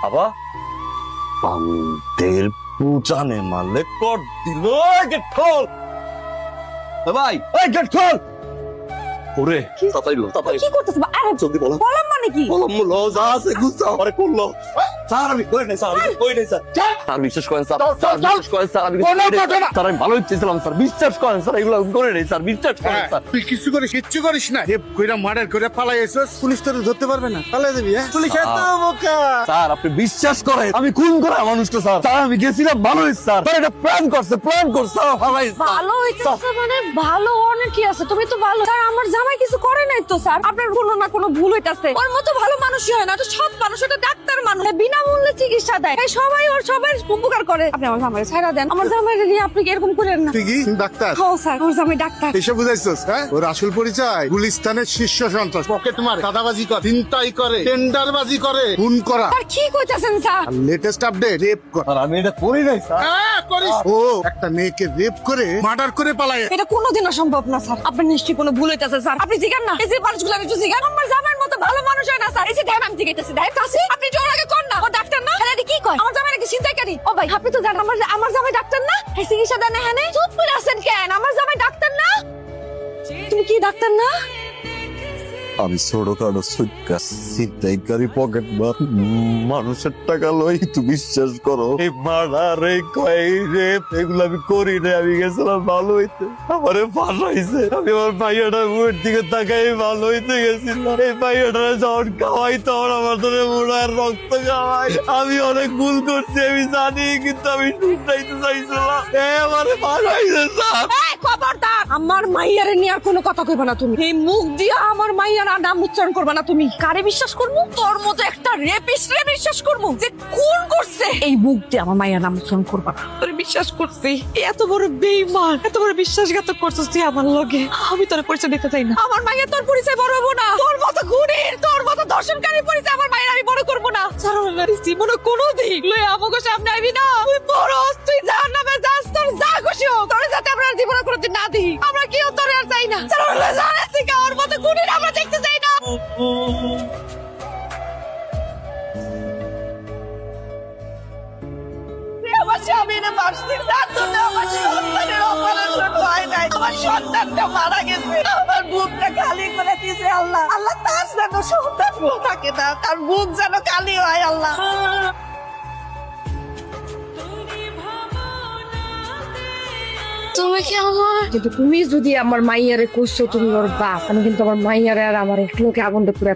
বাবা আমাদের পূজানে মারলে কর দিল গেট খোল ভাই এই গেট খোল ওরে তাড়াতাড়ি কি করতেছ আরে জলদি বলো বললাম মানে কি বললাম লো যা আছে গুস্তা আরে করলো স্যার আমি কই নাই স্যার আমি কই নাই স্যার স্যার বিশ্বাস করেন স্যার বিশ্বাস করেন স্যার আমি স্যার আমি ভালো চেয়েছিলাম স্যার বিশ্বাস করেন স্যার এগুলো করে নাই স্যার বিশ্বাস করেন স্যার তুই কিচ্ছু করিস না রেপ কইরা মার্ডার করে পালাই এসেছিস পুলিশ তোরে ধরতে পারবে না পালাই দিবি হ্যাঁ পুলিশ এত বোকা স্যার আপনি বিশ্বাস করেন আমি খুন করা মানুষটা স্যার স্যার আমি গেছিলাম ভালো হয়েছে স্যার স্যার এটা প্ল্যান করছে স্যার ভালো ভালো হইতেছে মানে ভালো অনেক কি আছে তুমি তো ভালো স্যার আমার জামাই কিছু করে নাই তো স্যার আপনার কোনো না কোনো ভুল হইতাছে ওর মতো ভালো মানুষই হয় না তো সৎ মানুষ এটা ডাক্তার মানুষ বিনামূল্যে চিকিৎসা দেয় এই সবাই ওর সবার উপকার করে আপনি আমার জামাই ছাড়া দেন আমার জামাই নিয়ে আপনি কি এরকম করেন না তুই কি ডাক্তার ও স্যার ওর জামাই ডাক্তার এসব বুঝাইছস হ্যাঁ ওর আসল পরিচয় গুলিস্তানের শীর্ষ সন্ত্রাস পকেট মার দাদাবাজি করে চিন্তাই করে টেন্ডারবাজি করে খুন করা আর কি কইতাছেন স্যার আর লেটেস্ট আপডেট রেপ করা আর আমি এটা করি নাই স্যার করিস ও একটা মেয়েকে রেপ করে মার্ডার করে পালায় এটা কোনোদিনও সম্ভব না স্যার আপনার নিশ্চয়ই কোনো ভুল হইতাছে স্যার আপনি জিগান না এই যে মানুষগুলো একটু জিগান আমার জামাইয়ের মতো ভালো মানুষ হয় না স্যার এই যে দেন আমি জিগাইতেছি দেন কাছে আপনি জোর আগে কোন না ও ডাক্তার না হ্যাঁ কি কয় আমার জামাই নাকি চিন্তাকারী ও ভাই আপনি তো জানেন আমার জামাই ডাক্তার না এই চিকিৎসা দেন এখানে চুপ করে আছেন কেন আমার জামাই ডাক্তার না তুমি কি ডাক্তার না আমি ছোটখাটো সুটকাস ছিনতাইকারী পকেট মার মানুষের টাকা লই তুই বিশ্বাস করো এই মার্ডার এই কয় রেপ এগুলো আমি করি না আমি গেছিলাম ভালো হইতে আমারে ফাঁসাইছে আমি আমার ভাইয়াটার মুখের দিকে তাকাই ভালো হইতে গেছিলাম এই ভাইয়াটার যখন খাওয়াই তখন আমার ধরে মুড়ার রক্ত খাওয়াই আমি অনেক ভুল করছি আমি জানি কিন্তু আমি শুনতে চাইছিলাম আমারে ফাঁসাইছে স্যার এই খবরদার আমার মাইয়ারে নিয়ে আর কোনো কথা কইবা না তুমি এই মুখ দিয়া আমার মাইয়ার নাম উচ্চারণ করবা না তুমি কারে বিশ্বাস করবো তোর মতো একটা রেপিস্টরে বিশ্বাস করবো যে খুন করছে এই মুখ দিয়ে আমার মাইয়ার নাম উচ্চারণ করবা না তোরে বিশ্বাস করছি এত বড় বেঈমান এত বড় বিশ্বাসঘাতক করছিস তুই আমার লগে আমি তোর পরিচয় দিতে চাই না আমার মাইয়া তোর পরিচয় বড় হবো না তোর মতো খুনির তোর মতো দর্শনকারীর পরিচয় আমার মাইয়ার আমি বড় করবো না সারা জীবনে কোনোদিন লই আমাকে সামনে আইবি না তুই বড় তুই জাহান্নামে যাস তোর যা খুশি হোক তোর যাতে আমরা জীবনে কোনোদিন না দিই আমরা কেউ তোর আর চাই না সারা জানাচ্ছি ওর মতো খুনির আমরা দেখতে চাই না আমার স্বামীরে মারছি তার জন্য আমার সন্তানের অপারেশন হয় নাই আমার সন্তানটা মারা গেছে আমার বুকটা খালি করে দিয়েছে আল্লাহ আল্লাহ তার যেন সন্তান থাকে না তার বুক যেন খালি হয় আল্লাহ তুমি কি আমার কিন্তু তুমি যদি আমার মাইয়ারে কইছো তুমি ওর বাপ আমি কিন্তু আমার মাইয়ারে আর আমার এক লোকে আগুন পুরা